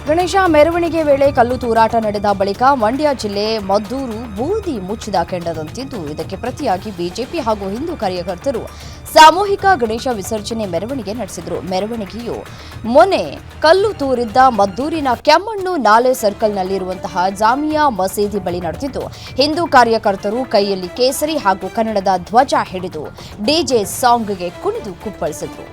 ಗಣೇಶ ಮೆರವಣಿಗೆ ವೇಳೆ ಕಲ್ಲು ತೂರಾಟ ನಡೆದ ಬಳಿಕ ಮಂಡ್ಯ ಜಿಲ್ಲೆ ಮದ್ದೂರು ಬೂದಿ ಮುಚ್ಚಿದ ಕೆಂಡದಂತಿದ್ದು, ಇದಕ್ಕೆ ಪ್ರತಿಯಾಗಿ ಬಿಜೆಪಿ ಹಾಗೂ ಹಿಂದೂ ಕಾರ್ಯಕರ್ತರು ಸಾಮೂಹಿಕ ಗಣೇಶ ವಿಸರ್ಜನೆ ಮೆರವಣಿಗೆ ನಡೆಸಿದರು. ಮೆರವಣಿಗೆಯು ಮೊನ್ನೆ ಕಲ್ಲು ತೂರಿದ್ದ ಮದ್ದೂರಿನ ಕೆಮ್ಮಣ್ಣು ನಾಲೆ ಸರ್ಕಲ್ನಲ್ಲಿರುವಂತಹ ಜಾಮಿಯಾ ಮಸೀದಿ ಬಳಿ ನಡೆದಿದ್ದು, ಹಿಂದೂ ಕಾರ್ಯಕರ್ತರು ಕೈಯಲ್ಲಿ ಕೇಸರಿ ಹಾಗೂ ಕನ್ನಡದ ಧ್ವಜ ಹಿಡಿದು ಡಿಜೆ ಸಾಂಗ್ಗೆ ಕುಣಿದು ಕುಪ್ಪಳಿಸಿದರು.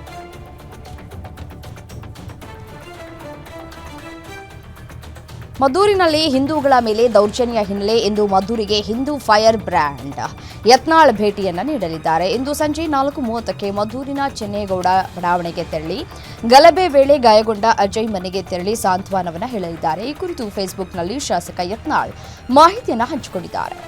ಮದ್ದೂರಿನಲ್ಲಿ ಹಿಂದೂಗಳ ಮೇಲೆ ದೌರ್ಜನ್ಯ ಹಿನ್ನೆಲೆ ಇಂದು ಮದ್ದೂರಿಗೆ ಹಿಂದೂ ಫೈರ್ ಬ್ರ್ಯಾಂಡ್ ಯತ್ನಾಳ್ ಭೇಟಿಯನ್ನ ನೀಡಲಿದ್ದಾರೆ. ಇಂದು ಸಂಜೆ 4:30ಕ್ಕೆ ಮದ್ದೂರಿನ ಚೆನ್ನೇಗೌಡ ಬಡಾವಣೆಗೆ ತೆರಳಿ ಗಲಭೆ ವೇಳೆ ಗಾಯಗೊಂಡ ಅಜಯ್ ಮನೆಗೆ ತೆರಳಿ ಸಾಂತ್ವನವನ್ನ ಹೇಳಲಿದ್ದಾರೆ. ಈ ಕುರಿತು ಫೇಸ್ಬುಕ್ನಲ್ಲಿ ಶಾಸಕ ಯತ್ನಾಳ್ ಮಾಹಿತಿಯನ್ನು ಹಂಚಿಕೊಂಡಿದ್ದಾರೆ.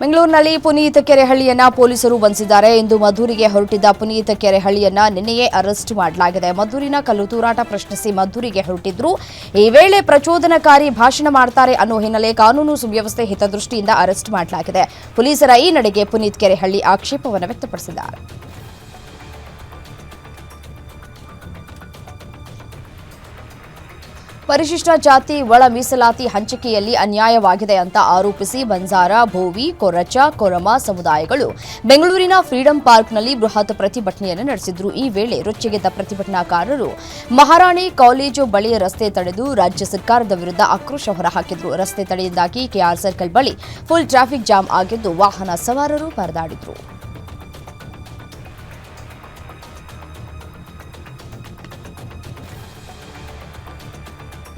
ಬೆಂಗಳೂರಿನಲ್ಲಿ ಪುನೀತ್ ಕೆರೆಹಳ್ಳಿಯನ್ನ ಪೊಲೀಸರು ಬಂಧಿಸಿದ್ದಾರೆ. ಇಂದು ಮದ್ದೂರಿಗೆ ಹೊರಟಿದ್ದ ಪುನೀತ್ ಕೆರೆಹಳ್ಳಿಯನ್ನ ನಿನ್ನೆಯೇ ಅರೆಸ್ಟ್ ಮಾಡಲಾಗಿದೆ. ಮದ್ದೂರಿನ ಕಲ್ಲು ತೂರಾಟ ಪ್ರಶ್ನಿಸಿ ಮದ್ದೂರಿಗೆ ಹೊರಟಿದ್ರು. ಈ ವೇಳೆ ಪ್ರಚೋದನಕಾರಿ ಭಾಷಣ ಮಾಡ್ತಾರೆ ಅನ್ನೋ ಹಿನ್ನೆಲೆ ಕಾನೂನು ಸುವ್ಯವಸ್ಥೆ ಹಿತದೃಷ್ಟಿಯಿಂದ ಅರೆಸ್ಟ್ ಮಾಡಲಾಗಿದೆ. ಪೊಲೀಸರ ಈ ನಡೆಗೆ ಪುನೀತ್ ಕೆರೆಹಳ್ಳಿ ಆಕ್ಷೇಪವನ್ನು ವ್ಯಕ್ತಪಡಿಸಿದ್ದಾರೆ. ಪರಿಶಿಷ್ಟ ಜಾತಿ ಒಳ ಮೀಸಲಾತಿ ಹಂಚಿಕೆಯಲ್ಲಿ ಅನ್ಯಾಯವಾಗಿದೆ ಅಂತ ಆರೋಪಿಸಿ ಬಂಜಾರ, ಭೋವಿ, ಕೊರಚ, ಕೊರಮ ಸಮುದಾಯಗಳು ಬೆಂಗಳೂರಿನ ಫ್ರೀಡಂ ಪಾರ್ಕ್ನಲ್ಲಿ ಬೃಹತ್ ಪ್ರತಿಭಟನೆಯನ್ನು ನಡೆಸಿದ್ರು. ಈ ವೇಳೆ ರೊಚ್ಚಿಗೆದ್ದ ಪ್ರತಿಭಟನಾಕಾರರು ಮಹಾರಾಣಿ ಕಾಲೇಜು ಬಳಿ ರಸ್ತೆ ತಡೆದು ರಾಜ್ಯ ಸರ್ಕಾರದ ವಿರುದ್ಧ ಆಕ್ರೋಶ ಹೊರಹಾಕಿದ್ರು. ರಸ್ತೆ ತಡೆಯಿಂದಾಗಿ ಕೆಆರ್ ಸರ್ಕಲ್ ಬಳಿ ಫುಲ್ ಟ್ರಾಫಿಕ್ ಜಾಮ್ ಆಗಿದ್ದು, ವಾಹನ ಸವಾರರು ಪರದಾಡಿದ್ರು.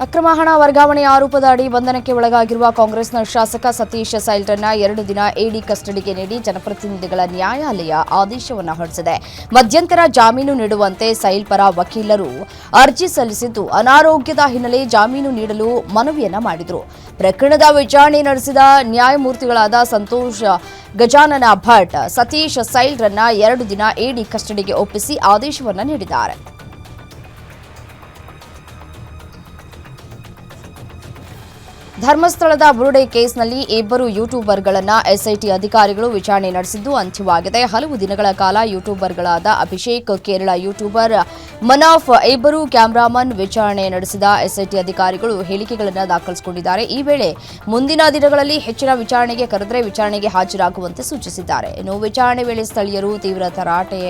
ಅಕ್ರಮ ಹಣ ವರ್ಗಾವಣೆ ಆರೋಪದ ಅಡಿ ಬಂಧನಕ್ಕೆ ಒಳಗಾಗಿರುವ ಕಾಂಗ್ರೆಸ್ನ ಶಾಸಕ ಸತೀಶ್ ಸೈಲ್ರನ್ನ 2 ದಿನ ಇಡಿ ಕಸ್ಟಡಿಗೆ ನೀಡಿ ಜನಪ್ರತಿನಿಧಿಗಳ ನ್ಯಾಯಾಲಯ ಆದೇಶವನ್ನು ಹೊರಡಿಸಿದೆ. ಮಧ್ಯಂತರ ಜಾಮೀನು ನೀಡುವಂತೆ ಸೈಲ್ ಪರ ವಕೀಲರು ಅರ್ಜಿ ಸಲ್ಲಿಸಿದ್ದು, ಅನಾರೋಗ್ಯದ ಹಿನ್ನೆಲೆ ಜಾಮೀನು ನೀಡಲು ಮನವಿಯನ್ನ ಮಾಡಿದರು. ಪ್ರಕರಣದ ವಿಚಾರಣೆ ನಡೆಸಿದ ನ್ಯಾಯಮೂರ್ತಿಗಳಾದ ಸಂತೋಷ್ ಗಜಾನನ ಭಟ್ ಸತೀಶ್ ಸೈಲ್ರನ್ನ 2 ದಿನ ಇಡಿ ಕಸ್ಟಡಿಗೆ ಒಪ್ಪಿಸಿ ಆದೇಶವನ್ನು ನೀಡಿದ್ದಾರೆ. ಧರ್ಮಸ್ಥಳದ ಬುರುಡೆ ಕೇಸ್ನಲ್ಲಿ ಇಬ್ಬರು ಯೂಟ್ಯೂಬರ್ಗಳನ್ನು ಎಸ್ಐಟಿ ಅಧಿಕಾರಿಗಳು ವಿಚಾರಣೆ ನಡೆಸಿದ್ದು ಅಂತ್ಯವಾಗಿದೆ. ಹಲವು ದಿನಗಳ ಕಾಲ ಯೂಟ್ಯೂಬರ್ಗಳಾದ ಅಭಿಷೇಕ್, ಕೇರಳ ಯೂಟ್ಯೂಬರ್ ಮನಾಫ್ ಇಬ್ಬರು ಕ್ಯಾಮರಾಮನ್ ವಿಚಾರಣೆ ನಡೆಸಿದ ಎಸ್ಐಟಿ ಅಧಿಕಾರಿಗಳು ಹೇಳಿಕೆಗಳನ್ನು ದಾಖಲಿಸಿಕೊಂಡಿದ್ದಾರೆ. ಈ ವೇಳೆ ಮುಂದಿನ ದಿನಗಳಲ್ಲಿ ಹೆಚ್ಚಿನ ವಿಚಾರಣೆಗೆ ಕರೆದರೆ ವಿಚಾರಣೆಗೆ ಹಾಜರಾಗುವಂತೆ ಸೂಚಿಸಿದ್ದಾರೆ. ಇನ್ನು ವಿಚಾರಣೆ ವೇಳೆ ಸ್ಥಳೀಯರು ತೀವ್ರ ತರಾಟೆ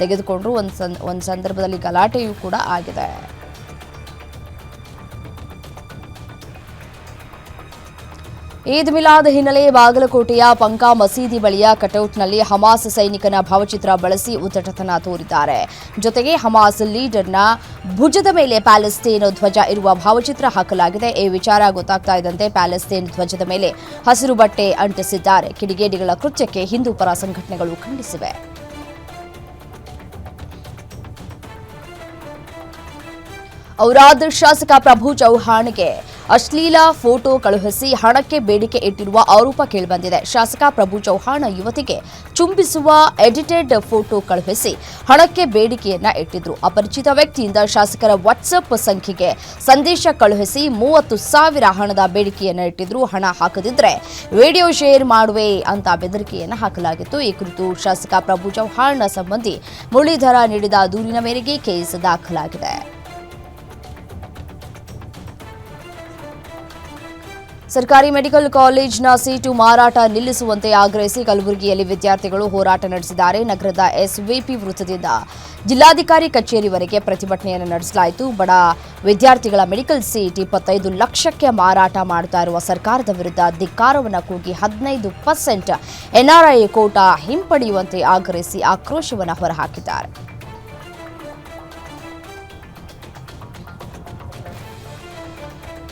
ತೆಗೆದುಕೊಂಡರು. ಒಂದು ಸಂದರ್ಭದಲ್ಲಿ ಗಲಾಟೆಯೂ ಕೂಡ ಆಗಿದೆ. ಈದ್ ಮಿಲಾದ್ ಹಿನ್ನೆಲೆ ಬಾಗಲಕೋಟೆಯ ಪಂಕಾ ಮಸೀದಿ ಬಳಿಯ ಕಟೌಟ್ನಲ್ಲಿ ಹಮಾಸ್ ಸೈನಿಕನ ಭಾವಚಿತ್ರ ಬಳಸಿ ಉದ್ದಟತನ ತೋರಿದ್ದಾರೆ. ಜೊತೆಗೆ ಹಮಾಸ್ ಲೀಡರ್ನ ಭುಜದ ಮೇಲೆ ಪ್ಯಾಲೆಸ್ತೇನ್ ಧ್ವಜ ಇರುವ ಭಾವಚಿತ್ರ ಹಾಕಲಾಗಿದೆ. ಈ ವಿಚಾರ ಗೊತ್ತಾಗ್ತಾ ಇದ್ದಂತೆ ಪ್ಯಾಲೆಸ್ತೇನ್ ಧ್ವಜದ ಮೇಲೆ ಹಸಿರು ಬಟ್ಟೆ ಅಂಟಿಸಿದ್ದಾರೆ. ಕಿಡಿಗೇಡಿಗಳ ಕೃತ್ಯಕ್ಕೆ ಹಿಂದೂ ಪರ ಸಂಘಟನೆಗಳು ಖಂಡಿಸಿವೆ. ಔರಾದ್ ಶಾಸಕ ಪ್ರಭು ಚೌಹಾಣ್ಗೆ ಅಶ್ಲೀಲ ಫೋಟೋ ಕಳುಹಿಸಿ ಹಣಕ್ಕೆ ಬೇಡಿಕೆ ಇಟ್ಟಿರುವ ಆರೋಪ ಕೇಳಿಬಂದಿದೆ. ಶಾಸಕ ಪ್ರಭು ಚೌಹಾಣ್ ಯುವತಿಗೆ ಚುಂಬಿಸುವ ಎಡಿಟೆಡ್ ಫೋಟೋ ಕಳುಹಿಸಿ ಹಣಕ್ಕೆ ಬೇಡಿಕೆಯನ್ನ ಇಟ್ಟಿದ್ರು. ಅಪರಿಚಿತ ವ್ಯಕ್ತಿಯಿಂದ ಶಾಸಕರ ವಾಟ್ಸ್ಆಪ್ ಸಂಖ್ಯೆಗೆ ಸಂದೇಶ ಕಳುಹಿಸಿ 30,000 ಹಣದ ಬೇಡಿಕೆಯನ್ನ ಇಟ್ಟಿದ್ರು. ಹಣ ಹಾಕದಿದ್ರೆ ವಿಡಿಯೋ ಶೇರ್ ಮಾಡುವೆ ಅಂತ ಬೆದರಿಕೆಯನ್ನ ಹಾಕಲಾಗಿತ್ತು. ಈ ಕುರಿತು ಶಾಸಕ ಪ್ರಭು ಚೌಹಾಣ್ ಸಂಬಂಧಿ ಮುರಳೀಧರ ನೀಡಿದ ದೂರಿನ ಮೇರೆಗೆ ಕೇಸ್ ದಾಖಲಾಗಿದೆ. ಸರ್ಕಾರಿ ಮೆಡಿಕಲ್ ಕಾಲೇಜಿನ ಸೀಟು ಮಾರಾಟ ನಿಲ್ಲಿಸುವಂತೆ ಆಗ್ರಹಿಸಿ ಕಲಬುರಗಿಯಲ್ಲಿ ವಿದ್ಯಾರ್ಥಿಗಳು ಹೋರಾಟ ನಡೆಸಿದ್ದಾರೆ. ನಗರದ ಎಸ್ವಿಪಿ ವೃತ್ತದಿಂದ ಜಿಲ್ಲಾಧಿಕಾರಿ ಕಚೇರಿವರೆಗೆ ಪ್ರತಿಭಟನೆಯನ್ನು ನಡೆಸಲಾಯಿತು. ಬಡ ವಿದ್ಯಾರ್ಥಿಗಳ ಮೆಡಿಕಲ್ ಸೀಟ್ 25 ಲಕ್ಷಕ್ಕೆ ಮಾರಾಟ ಮಾಡುತ್ತಾ ಇರುವ ಸರ್ಕಾರದ ವಿರುದ್ಧ ಧಿಕ್ಕಾರವನ್ನು ಕೂಗಿ 15% ಎನ್ಆರ್ಐ ಕೋಟಾ ಹಿಂಪಡೆಯುವಂತೆ ಆಗ್ರಹಿಸಿ ಆಕ್ರೋಶವನ್ನು ಹೊರಹಾಕಿದ್ದಾರೆ.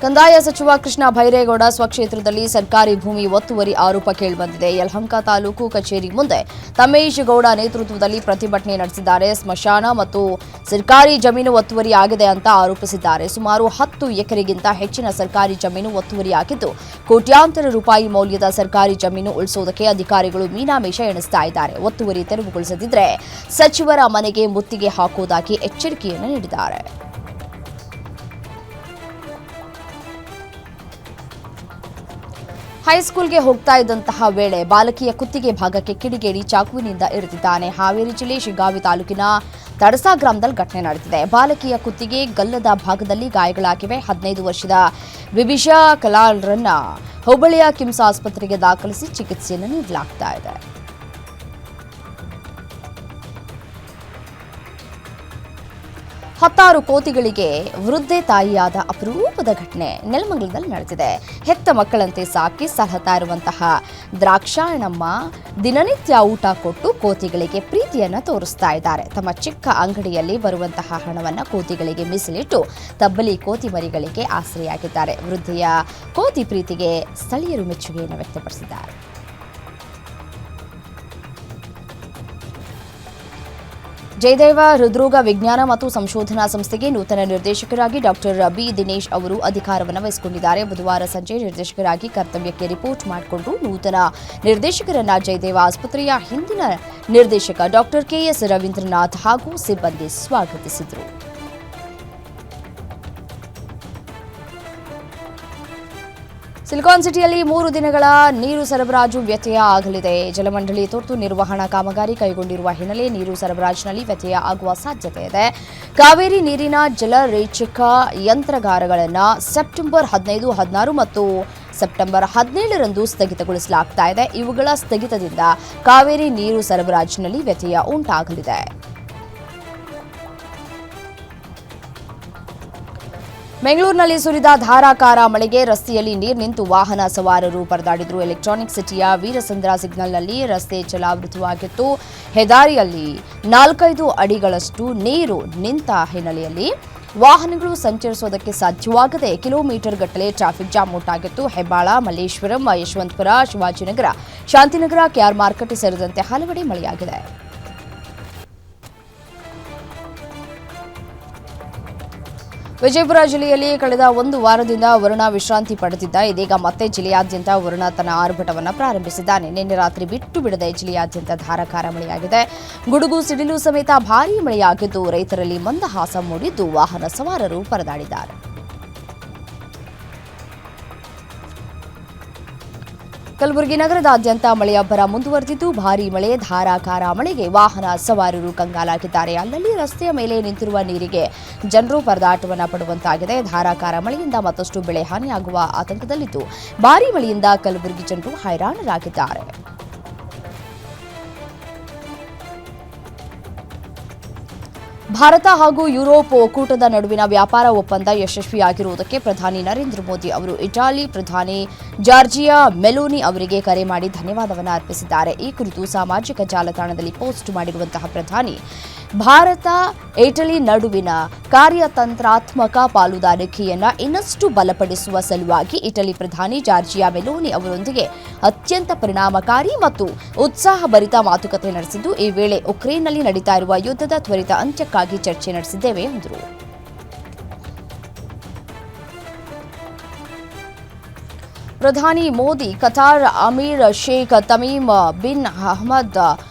ಕಂದಾಯ ಸಚಿವ ಕೃಷ್ಣ ಬೈರೇಗೌಡ ಸ್ವಕ್ಷೇತ್ರದಲ್ಲಿ ಸರ್ಕಾರಿ ಭೂಮಿ ಒತ್ತುವರಿ ಆರೋಪ ಕೇಳಿಬಂದಿದೆ. ಯಲಹಂಕ ತಾಲೂಕು ಕಚೇರಿ ಮುಂದೆ ತಮೇಶ್ ಗೌಡ ನೇತೃತ್ವದಲ್ಲಿ ಪ್ರತಿಭಟನೆ ನಡೆಸಿದ್ದಾರೆ. ಸ್ಮಶಾನ ಮತ್ತು ಸರ್ಕಾರಿ ಜಮೀನು ಒತ್ತುವರಿ ಆಗಿದೆ ಅಂತ ಆರೋಪಿಸಿದ್ದಾರೆ. ಸುಮಾರು 10 ಎಕರೆಗಿಂತ ಹೆಚ್ಚಿನ ಸರ್ಕಾರಿ ಜಮೀನು ಒತ್ತುವರಿಯಾಗಿದ್ದು, ಕೋಟ್ಯಾಂತರ ರೂಪಾಯಿ ಮೌಲ್ಯದ ಸರ್ಕಾರಿ ಜಮೀನು ಉಳಿಸುವುದಕ್ಕೆ ಅಧಿಕಾರಿಗಳು ಮೀನಾಮೇಷ ಎಣಿಸ್ತಾ ಇದ್ದಾರೆ. ಒತ್ತುವರಿ ತೆರವುಗೊಳಿಸದಿದ್ದರೆ ಸಚಿವರ ಮನೆಗೆ ಮುತ್ತಿಗೆ ಹಾಕುವುದಾಗಿ ಎಚ್ಚರಿಕೆಯನ್ನು ನೀಡಿದ್ದಾರೆ. ಹೈಸ್ಕೂಲ್ಗೆ ಹೋಗ್ತಾ ಇದ್ದಂತಹ ವೇಳೆ ಬಾಲಕಿಯ ಕುತ್ತಿಗೆ ಭಾಗಕ್ಕೆ ಕಿಡಿಗೇಡಿ ಚಾಕುವಿನಿಂದ ಇರಿದಿದ್ದಾನೆ. ಹಾವೇರಿ ಜಿಲ್ಲೆ ಶಿಗ್ಗಾವಿ ತಾಲೂಕಿನ ತಡಸಾ ಗ್ರಾಮದಲ್ಲಿ ಘಟನೆ ನಡೆದಿದೆ. ಬಾಲಕಿಯ ಕುತ್ತಿಗೆ ಗಲ್ಲದ ಭಾಗದಲ್ಲಿ ಗಾಯಗಳಾಗಿವೆ. 15 ವರ್ಷದ ವಿಭಿಷಾ ಕಲಾಲ್ರನ್ನ ಹುಬ್ಬಳ್ಳಿಯ ಕಿಮ್ಸ್ ಆಸ್ಪತ್ರೆಗೆ ದಾಖಲಿಸಿ ಚಿಕಿತ್ಸೆಯನ್ನು ನೀಡಲಾಗ್ತಾ ಇದೆ. ಹತ್ತಾರು ಕೋತಿಗಳಿಗೆ ವೃದ್ಧೆ ತಾಯಿಯಾದ ಅಪರೂಪದ ಘಟನೆ ನೆಲಮಂಗಲದಲ್ಲಿ ನಡೆದಿದೆ. ಹೆತ್ತ ಮಕ್ಕಳಂತೆ ಸಾಕಿ ಸಲಹುತ್ತಾ ಇರುವಂತಹ ದ್ರಾಕ್ಷಾಯಣಮ್ಮ ದಿನನಿತ್ಯ ಊಟ ಕೊಟ್ಟು ಕೋತಿಗಳಿಗೆ ಪ್ರೀತಿಯನ್ನ ತೋರಿಸ್ತಾ ಇದ್ದಾರೆ. ತಮ್ಮ ಚಿಕ್ಕ ಅಂಗಡಿಯಲ್ಲಿ ಬರುವಂತಹ ಹಣವನ್ನು ಕೋತಿಗಳಿಗೆ ಮೀಸಲಿಟ್ಟು ತಬ್ಬಲಿ ಕೋತಿ ಮರಿಗಳಿಗೆ ಆಸರೆಯಾಗಿದ್ದಾರೆ. ವೃದ್ಧೆಯ ಕೋತಿ ಪ್ರೀತಿಗೆ ಸ್ಥಳೀಯರು ಮೆಚ್ಚುಗೆಯನ್ನು ವ್ಯಕ್ತಪಡಿಸಿದ್ದಾರೆ. ಜಯದೇವ ಹೃದ್ರೋಗ ವಿಜ್ಞಾನ ಮತ್ತು ಸಂಶೋಧನಾ ಸಂಸ್ಥೆಗೆ ನೂತನ ನಿರ್ದೇಶಕರಾಗಿ ಡಾಕ್ಟರ್ ಬಿ ದಿನೇಶ್ ಅವರು ಅಧಿಕಾರವನ್ನು ವಹಿಸಿಕೊಂಡಿದ್ದಾರೆ. ಬುಧವಾರ ಸಂಜೆ ನಿರ್ದೇಶಕರಾಗಿ ಕರ್ತವ್ಯಕ್ಕೆ ರಿಪೋರ್ಟ್ ಮಾಡಿಕೊಂಡು ನೂತನ ನಿರ್ದೇಶಕರನ್ನ ಜಯದೇವ ಆಸ್ಪತ್ರೆಯ ಹಿಂದಿನ ನಿರ್ದೇಶಕ ಡಾಕ್ಟರ್ ಕೆಎಸ್ ರವೀಂದ್ರನಾಥ್ ಹಾಗೂ ಸಿಬ್ಬಂದಿ ಸ್ವಾಗತಿಸಿದರು. ಸಿಲಿಕಾನ್ ಸಿಟಿಯಲ್ಲಿ 3 ದಿನಗಳ ನೀರು ಸರಬರಾಜು ವ್ಯತ್ಯಯ ಆಗಲಿದೆ. ಜಲಮಂಡಳಿ ತುರ್ತು ನಿರ್ವಹಣಾ ಕಾಮಗಾರಿ ಕೈಗೊಂಡಿರುವ ಹಿನ್ನೆಲೆ ನೀರು ಸರಬರಾಜಿನಲ್ಲಿ ವ್ಯತ್ಯಯ ಆಗುವ ಸಾಧ್ಯತೆ ಇದೆ. ಕಾವೇರಿ ನೀರಿನ ಜಲರೇಚಕ ಯಂತ್ರಾಗಾರಗಳನ್ನು ಸೆಪ್ಟೆಂಬರ್ 15, 16 ಮತ್ತು ಸೆಪ್ಟೆಂಬರ್ 17ರಂದು ಸ್ಥಗಿತಗೊಳಿಸಲಾಗ್ತಾ ಇದೆ. ಇವುಗಳ ಸ್ಥಗಿತದಿಂದ ಕಾವೇರಿ ನೀರು ಸರಬರಾಜಿನಲ್ಲಿ ವ್ಯತ್ಯಯ ಉಂಟಾಗಲಿದೆ. ಬೆಂಗಳೂರಿನಲ್ಲಿ ಸುರಿದ ಧಾರಾಕಾರ ಮಳೆಗೆ ರಸ್ತೆಯಲ್ಲಿ ನೀರು ನಿಂತು ವಾಹನ ಸವಾರರು ಪರದಾಡಿದರು. ಎಲೆಕ್ಟ್ರಾನಿಕ್ ಸಿಟಿಯ ವೀರಸಂದ್ರ ಸಿಗ್ನಲ್ನಲ್ಲಿ ರಸ್ತೆ ಜಲಾವೃತವಾಗಿತ್ತು. ಹೆದ್ದಾರಿಯಲ್ಲಿ 4-5 ಅಡಿಗಳಷ್ಟು ನೀರು ನಿಂತ ಹಿನ್ನೆಲೆಯಲ್ಲಿ ವಾಹನಗಳು ಸಂಚರಿಸುವುದಕ್ಕೆ ಸಾಧ್ಯವಾಗದೆ ಕಿಲೋಮೀಟರ್ ಗಟ್ಟಲೆ ಟ್ರಾಫಿಕ್ ಜಾಮ್ ಉಂಟಾಗಿತ್ತು. ಹೆಬ್ಬಾಳ, ಮಲ್ಲೇಶ್ವರಂ, ಯಶವಂತಪುರ, ಶಿವಾಜಿನಗರ, ಶಾಂತಿನಗರ, ಕೆಆರ್ ಮಾರ್ಕೆಟ್ ಸೇರಿದಂತೆ ಹಲವೆಡೆ ಮಳೆಯಾಗಿದೆ. ವಿಜಯಪುರ ಜಿಲ್ಲೆಯಲ್ಲಿ ಕಳೆದ 1 ವಾರದಿಂದ ವರುಣ ವಿಶ್ರಾಂತಿ ಪಡೆದಿದ್ದ. ಇದೀಗ ಮತ್ತೆ ಜಿಲ್ಲೆಯಾದ್ಯಂತ ವರುಣ ತನ್ನ ಆರ್ಭಟವನ್ನು ಪ್ರಾರಂಭಿಸಿದ್ದಾನೆ. ನಿನ್ನೆ ರಾತ್ರಿ ಬಿಟ್ಟು ಬಿಡದೆ ಜಿಲ್ಲೆಯಾದ್ಯಂತ ಧಾರಾಕಾರ ಮಳೆಯಾಗಿದೆ. ಗುಡುಗು ಸಿಡಿಲು ಸಮೇತ ಭಾರೀ ಮಳೆಯಾಗಿದ್ದು ರೈತರಲ್ಲಿ ಮಂದಹಾಸ ಮೂಡಿದ್ದು ವಾಹನ ಸವಾರರು ಪರದಾಡಿದ್ದಾರೆ. ಕಲಬುರಗಿ ನಗರದಾದ್ಯಂತ ಮಳೆಯ ಅಬ್ಬರ ಮುಂದುವರೆದಿದ್ದು ಭಾರೀ ಮಳೆ, ಧಾರಾಕಾರ ಮಳೆಗೆ ವಾಹನ ಸವಾರರು ಕಂಗಾಲಾಗಿದ್ದಾರೆ. ಅಲ್ಲಲ್ಲಿ ರಸ್ತೆಯ ಮೇಲೆ ನಿಂತಿರುವ ನೀರಿಗೆ ಜನರು ಪರದಾಟವನ್ನು ಪಡುವಂತಾಗಿದೆ. ಧಾರಾಕಾರ ಮಳೆಯಿಂದ ಮತ್ತಷ್ಟು ಬೆಳೆ ಹಾನಿಯಾಗುವ ಆತಂಕದಲ್ಲಿದ್ದು ಭಾರೀ ಮಳೆಯಿಂದ ಕಲಬುರಗಿ ಜನರು ಹೈರಾಣರಾಗಿದ್ದಾರೆ. ಭಾರತ ಹಾಗೂ ಯುರೋಪ್ ಒಕ್ಕೂಟದ ನಡುವಿನ ವ್ಯಾಪಾರ ಒಪ್ಪಂದ ಯಶಸ್ವಿಯಾಗಿರುವುದಕ್ಕೆ ಪ್ರಧಾನಿ ನರೇಂದ್ರ ಮೋದಿ ಅವರು ಇಟಾಲಿ ಪ್ರಧಾನಿ ಜಾರ್ಜಿಯಾ ಮೆಲೋನಿ ಅವರಿಗೆ ಕರೆ ಮಾಡಿ ಧನ್ಯವಾದವನ್ನು ಅರ್ಪಿಸಿದ್ದಾರೆ. ಈ ಕುರಿತು ಸಾಮಾಜಿಕ ಜಾಲತಾಣದಲ್ಲಿ ಪೋಸ್ಟ್ ಮಾಡಿರುವಂತಹ ಪ್ರಧಾನಿ, ಭಾರತ ಇಟಲಿ ನಡುವಿನ ಕಾರ್ಯತಂತ್ರಾತ್ಮಕ ಪಾಲುದಾರಿಕೆಯನ್ನು ಇನ್ನಷ್ಟು ಬಲಪಡಿಸುವ ಸಲುವಾಗಿ ಇಟಲಿ ಪ್ರಧಾನಿ ಜಾರ್ಜಿಯಾ ಮೆಲೋನಿ ಅವರೊಂದಿಗೆ ಅತ್ಯಂತ ಪರಿಣಾಮಕಾರಿ ಮತ್ತು ಉತ್ಸಾಹಭರಿತ ಮಾತುಕತೆ ನಡೆಸಿದ್ದು, ಈ ವೇಳೆ ಉಕ್ರೇನ್ನಲ್ಲಿ ನಡೀತಾ ಇರುವ ಯುದ್ಧದ ತ್ವರಿತ ಅಂತ್ಯಕ್ಕಾಗಿ ಚರ್ಚೆ ನಡೆಸಿದ್ದೇವೆ ಎಂದರು. ಪ್ರಧಾನಿ Modi Qatar Amir Sheikh Tamim bin Ahmad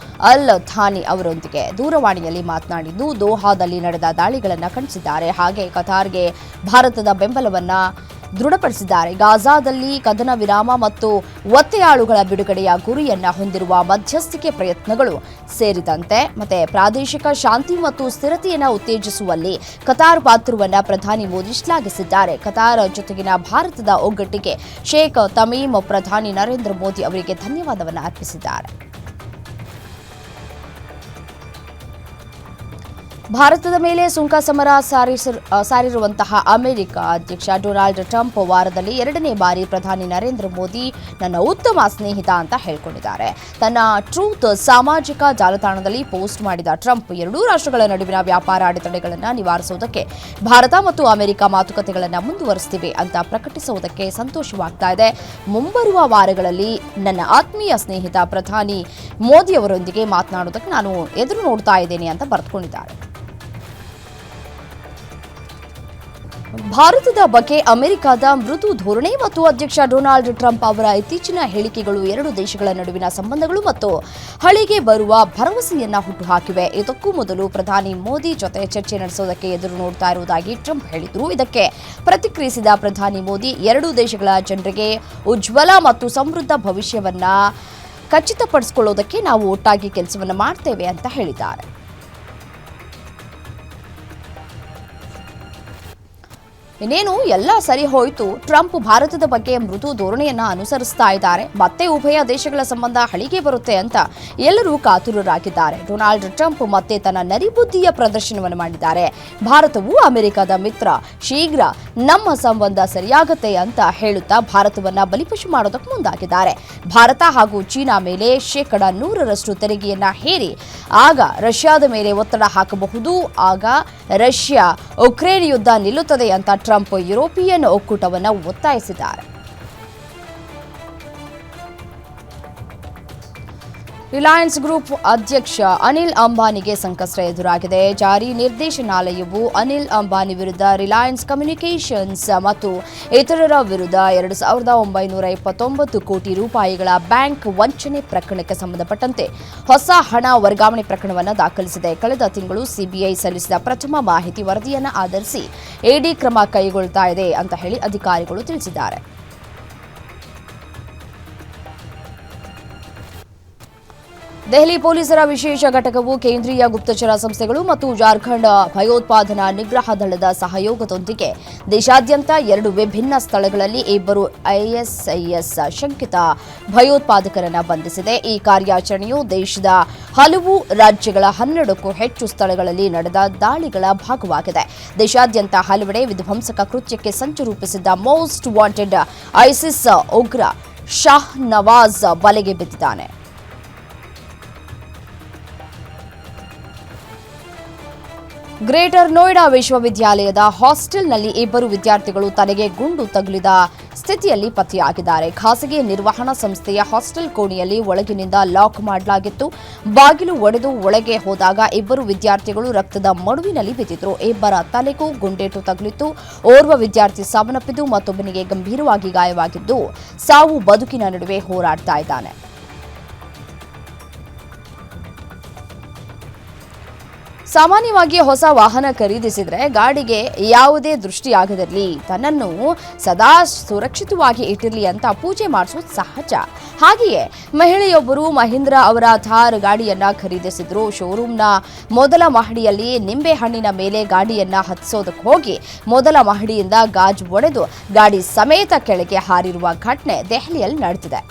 Al Thani ಅವರೊಂದಿಗೆ ದೂರವಾಣಿಯಲ್ಲಿ ಮಾತನಾಡಿದ್ದು ದೋಹಾದಲ್ಲಿ ನಡೆದ ದಾಳಿಗಳನ್ನು ಖಂಡಿಸಿದ್ದಾರೆ. ಹಾಗೆ ಕತಾರ್ಗೆ ಭಾರತದ ಬೆಂಬಲವನ್ನು ದೃಢಪಡಿಸಿದ್ದಾರೆ. ಗಾಜಾದಲ್ಲಿ ಕದನ ವಿರಾಮ ಮತ್ತು ಒತ್ತೆಯಾಳುಗಳ ಬಿಡುಗಡೆಯ ಗುರಿಯನ್ನ ಹೊಂದಿರುವ ಮಧ್ಯಸ್ಥಿಕೆ ಪ್ರಯತ್ನಗಳು ಸೇರಿದಂತೆ ಪ್ರಾದೇಶಿಕ ಶಾಂತಿ ಮತ್ತು ಸ್ಥಿರತೆಯನ್ನು ಉತ್ತೇಜಿಸುವಲ್ಲಿ ಕತಾರ್ ಪಾತ್ರವನ್ನು ಪ್ರಧಾನಿ ಮೋದಿ ಶ್ಲಾಘಿಸಿದ್ದಾರೆ. ಕತಾರ್ ಜೊತೆಗಿನ ಭಾರತದ ಒಗ್ಗಟ್ಟಿಗೆ ಶೇಖ್ ತಮೀಮ್ ಪ್ರಧಾನಿ ನರೇಂದ್ರ ಮೋದಿ ಅವರಿಗೆ ಧನ್ಯವಾದವನ್ನು ಅರ್ಪಿಸಿದ್ದಾರೆ. ಭಾರತದ ಮೇಲೆ ಸುಂಕ ಸಮರ ಸಾರಿರುವಂತಹ ಅಮೆರಿಕ ಅಧ್ಯಕ್ಷ ಡೊನಾಲ್ಡ್ ಟ್ರಂಪ್ ವಾರದಲ್ಲಿ 2ನೇ ಬಾರಿ ಪ್ರಧಾನಿ ನರೇಂದ್ರ ಮೋದಿ ನನ್ನ ಉತ್ತಮ ಸ್ನೇಹಿತ ಅಂತ ಹೇಳಿಕೊಂಡಿದ್ದಾರೆ. ತನ್ನ ಟ್ರೂತ್ ಸಾಮಾಜಿಕ ಜಾಲತಾಣದಲ್ಲಿ ಪೋಸ್ಟ್ ಮಾಡಿದ ಟ್ರಂಪ್, ಎರಡೂ ರಾಷ್ಟ್ರಗಳ ನಡುವಿನ ವ್ಯಾಪಾರ ಅಡೆತಡೆಗಳನ್ನು ನಿವಾರಿಸುವುದಕ್ಕೆ ಭಾರತ ಮತ್ತು ಅಮೆರಿಕ ಮಾತುಕತೆಗಳನ್ನು ಮುಂದುವರಿಸುತ್ತಿವೆ ಅಂತ ಪ್ರಕಟಿಸುವುದಕ್ಕೆ ಸಂತೋಷವಾಗ್ತಾ ಇದೆ. ಮುಂಬರುವ ವಾರಗಳಲ್ಲಿ ನನ್ನ ಆತ್ಮೀಯ ಸ್ನೇಹಿತ ಪ್ರಧಾನಿ ಮೋದಿ ಅವರೊಂದಿಗೆ ಮಾತನಾಡುವುದಕ್ಕೆ ನಾನು ಎದುರು ನೋಡ್ತಾ ಇದ್ದೇನೆ ಅಂತ ಬರೆದುಕೊಂಡಿದ್ದಾರೆ. ಭಾರತದ ಬಗ್ಗೆ ಅಮೆರಿಕದ ಮೃದು ಧೋರಣೆ ಮತ್ತು ಅಧ್ಯಕ್ಷ ಡೊನಾಲ್ಡ್ ಟ್ರಂಪ್ ಅವರ ಇತ್ತೀಚಿನ ಹೇಳಿಕೆಗಳು ಎರಡು ದೇಶಗಳ ನಡುವಿನ ಸಂಬಂಧಗಳು ಮತ್ತು ಹಳಿಗೆ ಬರುವ ಭರವಸೆಯನ್ನ ಹುಟ್ಟುಹಾಕಿವೆ. ಇದಕ್ಕೂ ಮೊದಲು ಪ್ರಧಾನಿ ಮೋದಿ ಜೊತೆ ಚರ್ಚೆ ನಡೆಸುವುದಕ್ಕೆ ಎದುರು ನೋಡ್ತಾ ಇರುವುದಾಗಿ ಟ್ರಂಪ್ ಹೇಳಿದರು. ಇದಕ್ಕೆ ಪ್ರತಿಕ್ರಿಯಿಸಿದ ಪ್ರಧಾನಿ ಮೋದಿ ಎರಡೂ ದೇಶಗಳ ಜನರಿಗೆ ಉಜ್ವಲ ಮತ್ತು ಸಮೃದ್ಧ ಭವಿಷ್ಯವನ್ನ ಖಚಿತಪಡಿಸಿಕೊಳ್ಳುವುದಕ್ಕೆ ನಾವು ಒಟ್ಟಾಗಿ ಕೆಲಸವನ್ನ ಮಾಡ್ತೇವೆ ಅಂತ ಹೇಳಿದ್ದಾರೆ. ಇನ್ನೇನು ಎಲ್ಲ ಸರಿ ಹೋಯಿತು. ಟ್ರಂಪ್ ಭಾರತದ ಬಗ್ಗೆ ಮೃದು ಧೋರಣೆಯನ್ನ ಅನುಸರಿಸ್ತಾ ಇದ್ದಾರೆ. ಮತ್ತೆ ಉಭಯ ದೇಶಗಳ ಸಂಬಂಧ ಹಳಿಗೆ ಬರುತ್ತೆ ಅಂತ ಎಲ್ಲರೂ ಕಾತುರರಾಗಿದ್ದಾರೆ. ಡೊನಾಲ್ಡ್ ಟ್ರಂಪ್ ಮತ್ತೆ ತನ್ನ ನರಿಬುದ್ಧಿಯ ಪ್ರದರ್ಶನವನ್ನು ಮಾಡಿದ್ದಾರೆ. ಭಾರತವು ಅಮೆರಿಕದ ಮಿತ್ರ, ಶೀಘ್ರ ನಮ್ಮ ಸಂಬಂಧ ಸರಿಯಾಗತ್ತೆ ಅಂತ ಹೇಳುತ್ತಾ ಭಾರತವನ್ನ ಬಲಿಪಶು ಮಾಡೋದಕ್ಕೆ ಮುಂದಾಗಿದ್ದಾರೆ. ಭಾರತ ಹಾಗೂ ಚೀನಾ ಮೇಲೆ 100% ತೆರಿಗೆಯನ್ನ ಹೇರಿ ಆಗ ರಷ್ಯಾದ ಮೇಲೆ ಒತ್ತಡ ಹಾಕಬಹುದು, ಆಗ ರಷ್ಯಾ ಉಕ್ರೇನ್ ಯುದ್ಧ ನಿಲ್ಲುತ್ತದೆ ಅಂತ ಟ್ರಂಪ್ ಯುರೋಪಿಯನ್ ಒಕ್ಕೂಟವನ್ನು ಒತ್ತಾಯಿಸಿದ್ದಾರೆ. ರಿಲಯನ್ಸ್ ಗ್ರೂಪ್ ಅಧ್ಯಕ್ಷ ಅನಿಲ್ ಅಂಬಾನಿಗೆ ಸಂಕಷ್ಟ ಎದುರಾಗಿದೆ. ಜಾರಿ ನಿರ್ದೇಶನಾಲಯವು ಅನಿಲ್ ಅಂಬಾನಿ ವಿರುದ್ಧ ರಿಲಯನ್ಸ್ ಕಮ್ಯುನಿಕೇಷನ್ಸ್ ಮತ್ತು ಇತರರ ವಿರುದ್ಧ 2,929 ಕೋಟಿ ರೂಪಾಯಿಗಳ ಬ್ಯಾಂಕ್ ವಂಚನೆ ಪ್ರಕರಣಕ್ಕೆ ಸಂಬಂಧಪಟ್ಟಂತೆ ಹೊಸ ಹಣ ವರ್ಗಾವಣೆ ಪ್ರಕರಣವನ್ನು ದಾಖಲಿಸಿದೆ. ಕಳೆದ ತಿಂಗಳು ಸಿಬಿಐ ಸಲ್ಲಿಸಿದ ಪ್ರಥಮ ಮಾಹಿತಿ ವರದಿಯನ್ನು ಆಧರಿಸಿ ಇಡಿ ಕ್ರಮ ಕೈಗೊಳ್ತಾ ಇದೆ ಅಂತ ಹೇಳಿ ಅಧಿಕಾರಿಗಳು ತಿಳಿಸಿದ್ದಾರೆ. ದೆಹಲಿ ಪೊಲೀಸರ ವಿಶೇಷ ಘಟಕವು ಕೇಂದ್ರೀಯ ಗುಪ್ತಚರ ಸಂಸ್ಥೆಗಳು ಮತ್ತು ಜಾರ್ಖಂಡ್ ಭಯೋತ್ಪಾದನಾ ನಿಗ್ರಹ ದಳದ ಸಹಯೋಗದೊಂದಿಗೆ ದೇಶಾದ್ಯಂತ 2 ವಿಭಿನ್ನ ಸ್ಥಳಗಳಲ್ಲಿ 2 ಐಎಸ್ಐಎಸ್ ಶಂಕಿತ ಭಯೋತ್ಪಾದಕರನ್ನು ಬಂಧಿಸಿದೆ. ಈ ಕಾರ್ಯಾಚರಣೆಯು ದೇಶದ ಹಲವು ರಾಜ್ಯಗಳ 12ಕ್ಕೂ ಹೆಚ್ಚು ಸ್ಥಳಗಳಲ್ಲಿ ನಡೆದ ದಾಳಿಗಳ ಭಾಗವಾಗಿದೆ. ದೇಶಾದ್ಯಂತ ಹಲವೆಡೆ ವಿಧ್ವಂಸಕ ಕೃತ್ಯಕ್ಕೆ ಸಂಚು ರೂಪಿಸಿದ್ದ ಮೋಸ್ಟ್ ವಾಂಟೆಡ್ ಐಸಿಸ್ ಉಗ್ರ ಶಾಹ್ ನವಾಜ್ ಬಲೆಗೆ ಬಿದ್ದಿದ್ದಾನೆ. ಗ್ರೇಟರ್ ನೋಯ್ಡಾ ವಿಶ್ವವಿದ್ಯಾಲಯದ ಹಾಸ್ಟೆಲ್ನಲ್ಲಿ 2 ವಿದ್ಯಾರ್ಥಿಗಳು ತಲೆಗೆ ಗುಂಡು ತಗುಲಿದ ಸ್ಥಿತಿಯಲ್ಲಿ ಪತ್ತೆಯಾಗಿದ್ದಾರೆ. ಖಾಸಗಿ ನಿರ್ವಹಣಾ ಸಂಸ್ಥೆಯ ಹಾಸ್ಟೆಲ್ ಕೋಣೆಯಲ್ಲಿ ಒಳಗಿನಿಂದ ಲಾಕ್ ಮಾಡಲಾಗಿತ್ತು. ಬಾಗಿಲು ಒಡೆದು ಒಳಗೆ ಹೋದಾಗ 2 ವಿದ್ಯಾರ್ಥಿಗಳು ರಕ್ತದ ಮಡುವಿನಲ್ಲಿ ಬಿದ್ದಿದ್ರು. 2 ತಲೆಗೂ ಗುಂಡೇಟು ತಗುಲಿತ್ತು. ಓರ್ವ ವಿದ್ಯಾರ್ಥಿ ಸಾವನ್ನಪ್ಪಿದ್ದು ಮತ್ತೊಬ್ಬನಿಗೆ ಗಂಭೀರವಾಗಿ ಗಾಯವಾಗಿದ್ದು ಸಾವು ಬದುಕಿನ ನಡುವೆ ಹೋರಾಡ್ತಾ ಇದ್ದಾನೆ. ಸಾಮಾನ್ಯವಾಗಿ ಹೊಸ ವಾಹನ ಖರೀದಿಸಿದರೆ ಗಾಡಿಗೆ ಯಾವುದೇ ದೃಷ್ಟಿಯಾಗದಿರಲಿ, ತನ್ನನ್ನು ಸದಾ ಸುರಕ್ಷಿತವಾಗಿ ಇಟ್ಟಿರಲಿ ಅಂತ ಪೂಜೆ ಮಾಡಿಸೋದು ಸಹಜ. ಹಾಗೆಯೇ ಮಹಿಳೆಯೊಬ್ಬರು ಮಹೀಂದ್ರ ಅವರ ಥಾರ್ ಗಾಡಿಯನ್ನ ಖರೀದಿಸಿದ್ರು. ಶೋರೂಮ್ನ ಮೊದಲ ಮಹಡಿಯಲ್ಲಿ ನಿಂಬೆ ಹಣ್ಣಿನ ಮೇಲೆ ಗಾಡಿಯನ್ನ ಹತ್ತಿಸೋದಕ್ಕೆ ಹೋಗಿ ಮೊದಲ ಮಹಡಿಯಿಂದ ಗಾಜು ಒಡೆದು ಗಾಡಿ ಸಮೇತ ಕೆಳಗೆ ಹಾರಿರುವ ಘಟನೆ ದೆಹಲಿಯಲ್ಲಿ ನಡೆದಿದೆ.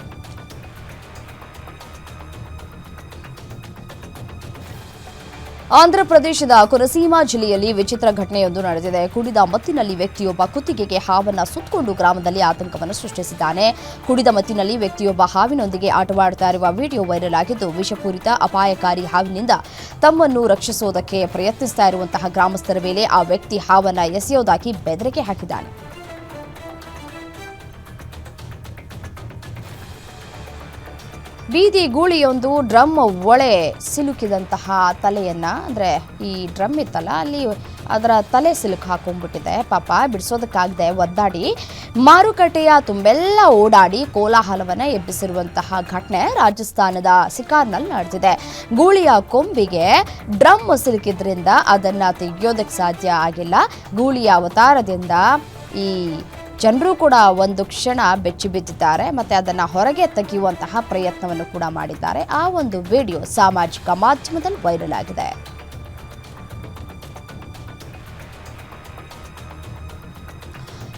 ಆಂಧ್ರಪ್ರದೇಶದ ಕೊನಸೀಮಾ ಜಿಲ್ಲೆಯಲ್ಲಿ ವಿಚಿತ್ರ ಘಟನೆಯೊಂದು ನಡೆದಿದೆ. ಕುಡಿದ ಮತ್ತಿನಲ್ಲಿ ವ್ಯಕ್ತಿಯೊಬ್ಬ ಕುತ್ತಿಗೆಗೆ ಹಾವನ್ನ ಸುತ್ತಕೊಂಡು ಗ್ರಾಮದಲ್ಲಿ ಆತಂಕವನ್ನು ಸೃಷ್ಟಿಸಿದ್ದಾನೆ. ಕುಡಿದ ಮತ್ತಿನಲ್ಲಿ ವ್ಯಕ್ತಿಯೊಬ್ಬ ಹಾವಿನೊಂದಿಗೆ ಆಟವಾಡುತ್ತಾ ಇರುವ ವಿಡಿಯೋ ವೈರಲ್ ಆಗಿದ್ದು, ವಿಷಪೂರಿತ ಅಪಾಯಕಾರಿ ಹಾವಿನಿಂದ ತಮ್ಮನ್ನು ರಕ್ಷಿಸುವುದಕ್ಕೆ ಪ್ರಯತ್ನಿಸ್ತಾ ಇರುವಂತಹ ಗ್ರಾಮಸ್ಥರ ಮೇಲೆ ಆ ವ್ಯಕ್ತಿ ಹಾವನ್ನ ಎಸೆಯುವುದಾಗಿ ಬೆದರಿಕೆ ಹಾಕಿದ್ದಾನೆ. ಬೀದಿ ಗೂಳಿಯೊಂದು ಡ್ರಮ್ ಒಳೆ ಸಿಲುಕಿದಂತಹ ತಲೆಯನ್ನ, ಅಂದರೆ ಈ ಡ್ರಮ್ ಇತ್ತಲ್ಲ ಅಲ್ಲಿ ಅದರ ತಲೆ ಸಿಲುಕು ಹಾಕೊಂಡ್ಬಿಟ್ಟಿದೆ. ಪಾಪ ಬಿಡಿಸೋದಕ್ಕಾಗದೆ ಒದ್ದಾಡಿ ಮಾರುಕಟ್ಟೆಯ ತುಂಬೆಲ್ಲ ಓಡಾಡಿ ಕೋಲಾಹಲವನ್ನು ಎಬ್ಬಿಸಿರುವಂತಹ ಘಟನೆ ರಾಜಸ್ಥಾನದ ಸಿಕಾರ್ನಲ್ಲಿ ನಡೆದಿದೆ. ಗೂಳಿಯ ಕೊಂಬಿಗೆ ಡ್ರಮ್ ಸಿಲುಕಿದ್ರಿಂದ ಅದನ್ನು ತೆಗೆಯೋದಕ್ಕೆ ಸಾಧ್ಯ ಆಗಿಲ್ಲ. ಗೂಳಿಯ ಅವತಾರದಿಂದ ಈ ಜನರು ಕೂಡ ಒಂದು ಕ್ಷಣ ಬೆಚ್ಚಿ ಬಿದ್ದಿದ್ದಾರೆ ಮತ್ತು ಅದನ್ನು ಹೊರಗೆ ತೆಗೆಯುವಂತಹ ಪ್ರಯತ್ನವನ್ನು ಕೂಡ ಮಾಡಿದ್ದಾರೆ. ಆ ಒಂದು ವಿಡಿಯೋ ಸಾಮಾಜಿಕ ಮಾಧ್ಯಮದಲ್ಲಿ ವೈರಲ್ ಆಗಿದೆ.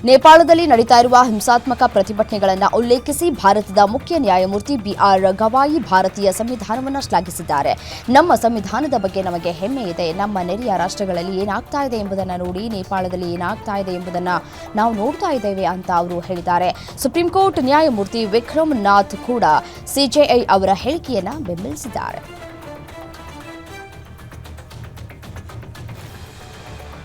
ನೇಪಾಳದಲ್ಲಿ ನಡೀತಾ ಇರುವ ಹಿಂಸಾತ್ಮಕ ಪ್ರತಿಭಟನೆಗಳನ್ನು ಉಲ್ಲೇಖಿಸಿ ಭಾರತದ ಮುಖ್ಯ ನ್ಯಾಯಮೂರ್ತಿ ಬಿಆರ್ ಗವಾಯಿ ಭಾರತೀಯ ಸಂವಿಧಾನವನ್ನು ಶ್ಲಾಘಿಸಿದ್ದಾರೆ. ನಮ್ಮ ಸಂವಿಧಾನದ ಬಗ್ಗೆ ನಮಗೆ ಹೆಮ್ಮೆ ಇದೆ. ನಮ್ಮ ನೆರೆಯ ರಾಷ್ಟ್ರಗಳಲ್ಲಿ ಏನಾಗ್ತಾ ಇದೆ ಎಂಬುದನ್ನು ನೋಡಿ, ನೇಪಾಳದಲ್ಲಿ ಏನಾಗ್ತಾ ಇದೆ ಎಂಬುದನ್ನು ನಾವು ನೋಡ್ತಾ ಇದ್ದೇವೆ ಅಂತ ಅವರು ಹೇಳಿದ್ದಾರೆ. ಸುಪ್ರೀಂ ಕೋರ್ಟ್ ನ್ಯಾಯಮೂರ್ತಿ ವಿಕ್ರಮ್ ನಾಥ್ ಕೂಡ ಸಿಜೆಐ ಅವರ ಹೇಳಿಕೆಯನ್ನು ಬೆಂಬಲಿಸಿದ್ದಾರೆ.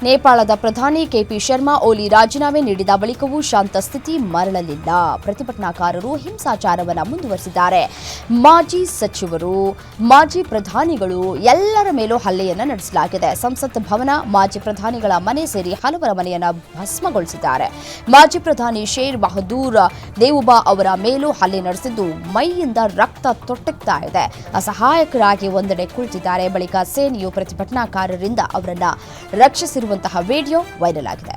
ನೇಪಾಳದ ಪ್ರಧಾನಿ ಕೆಪಿ ಶರ್ಮಾ ಓಲಿ ರಾಜೀನಾಮೆ ನೀಡಿದ ಬಳಿಕವೂ ಶಾಂತ ಸ್ಥಿತಿ ಮರಳಲಿಲ್ಲ. ಪ್ರತಿಭಟನಾಕಾರರು ಹಿಂಸಾಚಾರವನ್ನು ಮುಂದುವರೆಸಿದ್ದಾರೆ. ಮಾಜಿ ಸಚಿವರು, ಮಾಜಿ ಪ್ರಧಾನಿಗಳು ಎಲ್ಲರ ಮೇಲೂ ಹಲ್ಲೆಯನ್ನು ನಡೆಸಲಾಗಿದೆ. ಸಂಸತ್ ಭವನ, ಮಾಜಿ ಪ್ರಧಾನಿಗಳ ಮನೆ ಸೇರಿ ಹಲವರ ಮನೆಯನ್ನು ಭಸ್ಮಗೊಳಿಸಿದ್ದಾರೆ. ಮಾಜಿ ಪ್ರಧಾನಿ ಶೇರ್ ಬಹದ್ದೂರ್ ದೇವುಬಾ ಅವರ ಮೇಲೂ ಹಲ್ಲೆ ನಡೆಸಿದ್ದು ಮೈಯಿಂದ ರಕ್ತ ತೊಟ್ಟಗ್ತಾ ಇದೆ. ಅಸಹಾಯಕರಾಗಿ ಒಂದೆಡೆ ಕುಳಿತಿದ್ದಾರೆ. ಬಳಿಕ ಸೇನೆಯು ಪ್ರತಿಭಟನಾಕಾರರಿಂದ ಅವರನ್ನು ರಕ್ಷಿಸಿರುವಂತಹ ವಿಡಿಯೋ ವೈರಲ್ ಆಗಿದೆ.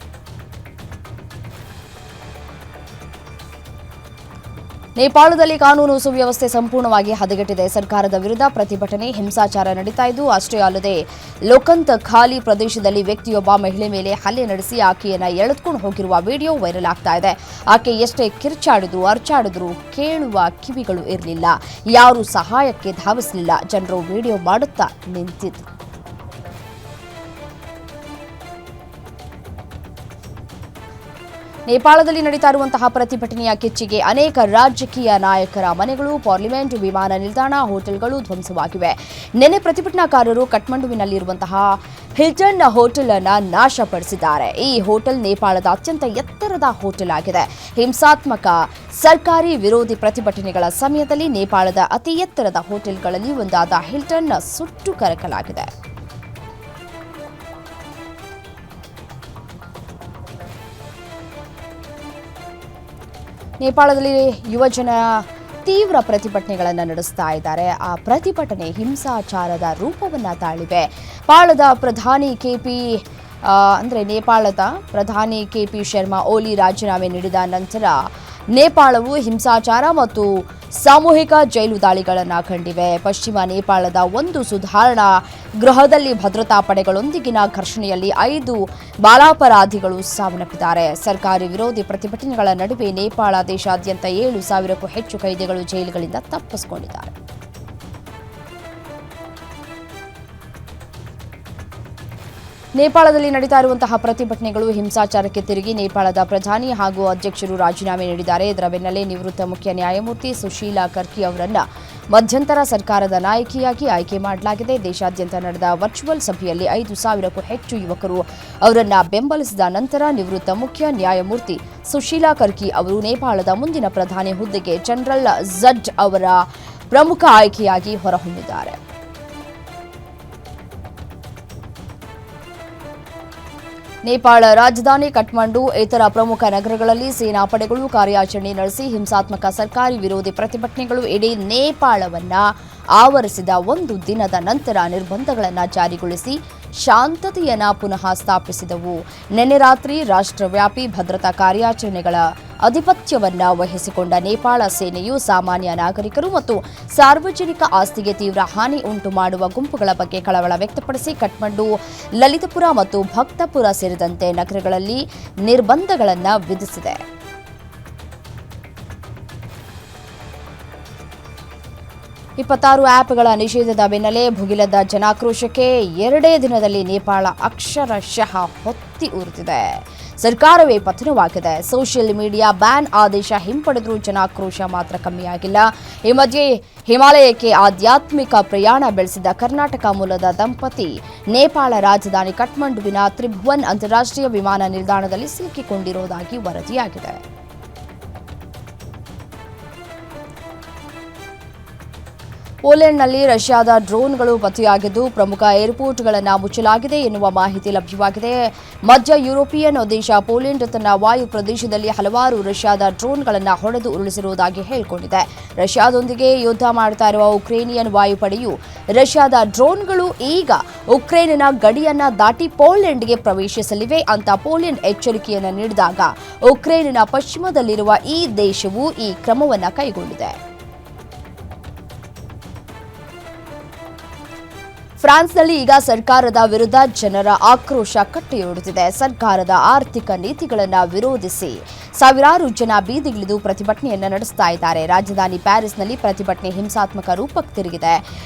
ನೇಪಾಳದಲ್ಲಿ ಕಾನೂನು ಸುವ್ಯವಸ್ಥೆ ಸಂಪೂರ್ಣವಾಗಿ ಹದಗೆಟ್ಟಿದೆ. ಸರ್ಕಾರದ ವಿರುದ್ಧ ಪ್ರತಿಭಟನೆ, ಹಿಂಸಾಚಾರ ನಡೀತಾ ಇದ್ದು, ಅಷ್ಟೇ ಅಲ್ಲದೆ ಲೋಕಂತ್ ಖಾಲಿ ಪ್ರದೇಶದಲ್ಲಿ ವ್ಯಕ್ತಿಯೊಬ್ಬ ಮಹಿಳೆ ಮೇಲೆ ಹಲ್ಲೆ ನಡೆಸಿ ಆಕೆಯನ್ನ ಎಳೆದುಕೊಂಡು ಹೋಗಿರುವ ವಿಡಿಯೋ ವೈರಲ್ ಆಗ್ತಾ ಇದೆ. ಆಕೆ ಎಷ್ಟೇ ಕಿರ್ಚಾಡಿದ್ರು, ಅರ್ಚಾಡಿದ್ರು ಕೇಳುವ ಕಿವಿಗಳು ಇರಲಿಲ್ಲ. ಯಾರೂ ಸಹಾಯಕ್ಕೆ ಧಾವಿಸಲಿಲ್ಲ. ಜನರು ವಿಡಿಯೋ ಮಾಡುತ್ತಾ ನಿಂತಿದ್ರು. ನೇಪಾಳದಲ್ಲಿ ನಡೀತಾ ಇರುವಂತಹ ಪ್ರತಿಭಟನೆಯ ಕಿಚ್ಚಿಗೆ ಅನೇಕ ರಾಜಕೀಯ ನಾಯಕರ ಮನೆಗಳು, ಪಾರ್ಲಿಮೆಂಟ್, ವಿಮಾನ ನಿಲ್ದಾಣ, ಹೋಟೆಲ್ಗಳು ಧ್ವಂಸವಾಗಿವೆ. ನಿನ್ನೆ ಪ್ರತಿಭಟನಾಕಾರರು ಕಠ್ಮಂಡುವಿನಲ್ಲಿರುವಂತಹ ಹಿಲ್ಟನ್ ಹೋಟೆಲ್ ಅನ್ನು ನಾಶಪಡಿಸಿದ್ದಾರೆ. ಈ ಹೋಟೆಲ್ ನೇಪಾಳದ ಅತ್ಯಂತ ಎತ್ತರದ ಹೋಟೆಲ್ ಆಗಿದೆ. ಹಿಂಸಾತ್ಮಕ ಸರ್ಕಾರಿ ವಿರೋಧಿ ಪ್ರತಿಭಟನೆಗಳ ಸಮಯದಲ್ಲಿ ನೇಪಾಳದ ಅತಿ ಎತ್ತರದ ಹೋಟೆಲ್ಗಳಲ್ಲಿ ಒಂದಾದ ಹಿಲ್ಟನ್ ಸುಟ್ಟು ಕರಕಲಾಗಿದೆ. ನೇಪಾಳದಲ್ಲಿ ಯುವಜನ ತೀವ್ರ ಪ್ರತಿಭಟನೆಗಳನ್ನು ನಡೆಸ್ತಾ ಇದ್ದಾರೆ. ಆ ಪ್ರತಿಭಟನೆ ಹಿಂಸಾಚಾರದ ರೂಪವನ್ನು ತಾಳಿವೆ. ನೇಪಾಳದ ಪ್ರಧಾನಿ ಕೆಪಿ ಶರ್ಮಾ ಓಲಿ ರಾಜೀನಾಮೆ ನೀಡಿದ ನಂತರ ನೇಪಾಳವು ಹಿಂಸಾಚಾರ ಮತ್ತು ಸಾಮೂಹಿಕ ಜೈಲು ದಾಳಿಗಳನ್ನು ಕಂಡಿವೆ. ಪಶ್ಚಿಮ ನೇಪಾಳದ ಒಂದು ಸುಧಾರಣಾ ಗೃಹದಲ್ಲಿ ಭದ್ರತಾ ಪಡೆಗಳೊಂದಿಗಿನ ಘರ್ಷಣೆಯಲ್ಲಿ 5 ಬಾಲಾಪರಾಧಿಗಳು ಸಾವನ್ನಪ್ಪಿದ್ದಾರೆ. ಸರ್ಕಾರಿ ವಿರೋಧಿ ಪ್ರತಿಭಟನೆಗಳ ನಡುವೆ ನೇಪಾಳ ದೇಶಾದ್ಯಂತ 7,000ಕ್ಕೂ ಹೆಚ್ಚು ಕೈದಿಗಳು ಜೈಲುಗಳಿಂದ ತಪ್ಪಿಸಿಕೊಂಡಿದ್ದಾರೆ. ನೇಪಾಳದಲ್ಲಿ ನಡೀತಾ ಇರುವಂತಹ ಪ್ರತಿಭಟನೆಗಳು ಹಿಂಸಾಚಾರಕ್ಕೆ ತಿರುಗಿ ನೇಪಾಳದ ಪ್ರಧಾನಿ ಹಾಗೂ ಅಧ್ಯಕ್ಷರು ರಾಜೀನಾಮೆ ನೀಡಿದ್ದಾರೆ. ಇದರ ಬೆನ್ನಲ್ಲೇ ನಿವೃತ್ತ ಮುಖ್ಯ ನ್ಯಾಯಮೂರ್ತಿ ಸುಶೀಲಾ ಕರ್ಕಿ ಅವರನ್ನು ಮಧ್ಯಂತರ ಸರ್ಕಾರದ ನಾಯಕಿಯಾಗಿ ಆಯ್ಕೆ ಮಾಡಲಾಗಿದೆ. ದೇಶಾದ್ಯಂತ ನಡೆದ ವರ್ಚುವಲ್ ಸಭೆಯಲ್ಲಿ 5,000ಕ್ಕೂ ಹೆಚ್ಚು ಯುವಕರು ಅವರನ್ನು ಬೆಂಬಲಿಸಿದ ನಂತರ ನಿವೃತ್ತ ಮುಖ್ಯ ನ್ಯಾಯಮೂರ್ತಿ ಸುಶೀಲಾ ಕರ್ಕಿ ಅವರು ನೇಪಾಳದ ಮುಂದಿನ ಪ್ರಧಾನಿ ಹುದ್ದೆಗೆ ಜನರಲ್ ಝಡ್ ಅವರ ಪ್ರಮುಖ ಆಯ್ಕೆಯಾಗಿ ಹೊರಹೊಮ್ಮಿದ್ದಾರೆ. ನೇಪಾಳ ರಾಜಧಾನಿ ಕಠ್ಮಂಡು, ಇತರ ಪ್ರಮುಖ ನಗರಗಳಲ್ಲಿ ಸೇನಾ ಪಡೆಗಳು ಕಾರ್ಯಾಚರಣೆ ನಡೆಸಿ ಹಿಂಸಾತ್ಮಕ ಸರ್ಕಾರಿ ವಿರೋಧಿ ಪ್ರತಿಭಟನೆಗಳು ಇಡೀ ನೇಪಾಳವನ್ನು ಆವರಿಸಿದ ಒಂದು ದಿನದ ನಂತರ ನಿರ್ಬಂಧಗಳನ್ನು ಜಾರಿಗೊಳಿಸಿ ಶಾಂತತೆಯನ್ನು ಪುನಃ ಸ್ಥಾಪಿಸಿದವು. ನಿನ್ನೆ ರಾತ್ರಿ ರಾಷ್ಟ್ರವ್ಯಾಪಿ ಭದ್ರತಾ ಕಾರ್ಯಾಚರಣೆಗಳ ಆಧಿಪತ್ಯವನ್ನು ವಹಿಸಿಕೊಂಡ ನೇಪಾಳ ಸೇನೆಯು ಸಾಮಾನ್ಯ ನಾಗರಿಕರು ಮತ್ತು ಸಾರ್ವಜನಿಕ ಆಸ್ತಿಗೆ ತೀವ್ರ ಹಾನಿ ಉಂಟು ಮಾಡುವ ಗುಂಪುಗಳ ಬಗ್ಗೆ ಕಳವಳ ವ್ಯಕ್ತಪಡಿಸಿ ಕಠ್ಮಂಡು, ಲಲಿತಪುರ ಮತ್ತು ಭಕ್ತಪುರ ಸೇರಿದಂತೆ ನಗರಗಳಲ್ಲಿ ನಿರ್ಬಂಧಗಳನ್ನು ವಿಧಿಸಿದೆ. ಇಪ್ಪತ್ತಾರು ಆ್ಯಪ್ಗಳ ನಿಷೇಧದ ಬೆನ್ನಲ್ಲೇ ಭುಗಿಲೆದ್ದ ಜನಾಕ್ರೋಶಕ್ಕೆ 2 ದಿನದಲ್ಲಿ ನೇಪಾಳ ಅಕ್ಷರಶಃ ಹೊತ್ತಿ ಉರಿದಿದೆ. ಸರ್ಕಾರವೇ ಪತನವಾಗಿದೆ. ಸೋಷಿಯಲ್ ಮೀಡಿಯಾ ಬ್ಯಾನ್ ಆದೇಶ ಹಿಂಪಡೆದರೂ ಜನಾಕ್ರೋಶ ಮಾತ್ರ ಕಮ್ಮಿಯಾಗಿಲ್ಲ. ಈ ಮಧ್ಯೆ ಹಿಮಾಲಯಕ್ಕೆ ಆಧ್ಯಾತ್ಮಿಕ ಪ್ರಯಾಣ ಬೆಳೆಸಿದ ಕರ್ನಾಟಕ ಮೂಲದ ದಂಪತಿ ನೇಪಾಳ ರಾಜಧಾನಿ ಕಠ್ಮಂಡುವಿನ ತ್ರಿಭುವನ್ ಅಂತಾರಾಷ್ಟ್ರೀಯ ವಿಮಾನ ನಿಲ್ದಾಣದಲ್ಲಿ ಸಿಲುಕಿಕೊಂಡಿರುವುದಾಗಿ ವರದಿಯಾಗಿದೆ. ಪೋಲೆಂಡ್ನಲ್ಲಿ ರಷ್ಯಾದ ಡ್ರೋನ್ಗಳು ಪತ್ತೆಯಾಗಿದ್ದು ಪ್ರಮುಖ ಏರ್ಪೋರ್ಟ್ಗಳನ್ನು ಮುಚ್ಚಲಾಗಿದೆ ಎನ್ನುವ ಮಾಹಿತಿ ಲಭ್ಯವಾಗಿದೆ. ಮಧ್ಯ ಯುರೋಪಿಯನ್ ದೇಶ ಪೋಲೆಂಡ್ ತನ್ನ ವಾಯು ಪ್ರದೇಶದಲ್ಲಿ ಹಲವಾರು ರಷ್ಯಾದ ಡ್ರೋನ್ಗಳನ್ನು ಹೊಡೆದು ಉರುಳಿಸಿರುವುದಾಗಿ ಹೇಳಿಕೊಂಡಿದೆ. ರಷ್ಯಾದೊಂದಿಗೆ ಯುದ್ಧ ಮಾಡ್ತಾ ಇರುವ ಉಕ್ರೇನಿಯನ್ ವಾಯುಪಡೆಯು ರಷ್ಯಾದ ಡ್ರೋನ್ಗಳು ಈಗ ಉಕ್ರೇನಿನ ಗಡಿಯನ್ನ ದಾಟಿ ಪೋಲೆಂಡ್ಗೆ ಪ್ರವೇಶಿಸಲಿವೆ ಅಂತ ಪೋಲೆಂಡ್ ಎಚ್ಚರಿಕೆಯನ್ನು ನೀಡಿದಾಗ ಉಕ್ರೇನಿನ ಪಶ್ಚಿಮದಲ್ಲಿರುವ ಈ ದೇಶವು ಈ ಕ್ರಮವನ್ನು ಕೈಗೊಂಡಿದೆ. ಫ್ರಾನ್ಸ್ನಲ್ಲಿ ಈಗ ಸರ್ಕಾರದ ವಿರುದ್ಧ ಜನರ ಆಕ್ರೋಶ ಕಟ್ಟೆಯೊಡೆದಿದೆ. ಸರ್ಕಾರದ ಆರ್ಥಿಕ ನೀತಿಗಳನ್ನು ವಿರೋಧಿಸಿ ಸಾವಿರಾರು ಜನ ಬೀದಿಗಿಳಿದು ಪ್ರತಿಭಟನೆಯನ್ನು ನಡೆಸ್ತಾ ಇದ್ದಾರೆ. ರಾಜಧಾನಿ ಪ್ಯಾರಿಸ್ನಲ್ಲಿ ಪ್ರತಿಭಟನೆ ಹಿಂಸಾತ್ಮಕ ರೂಪಕ್ಕೆ ತಿರುಗಿದೆ.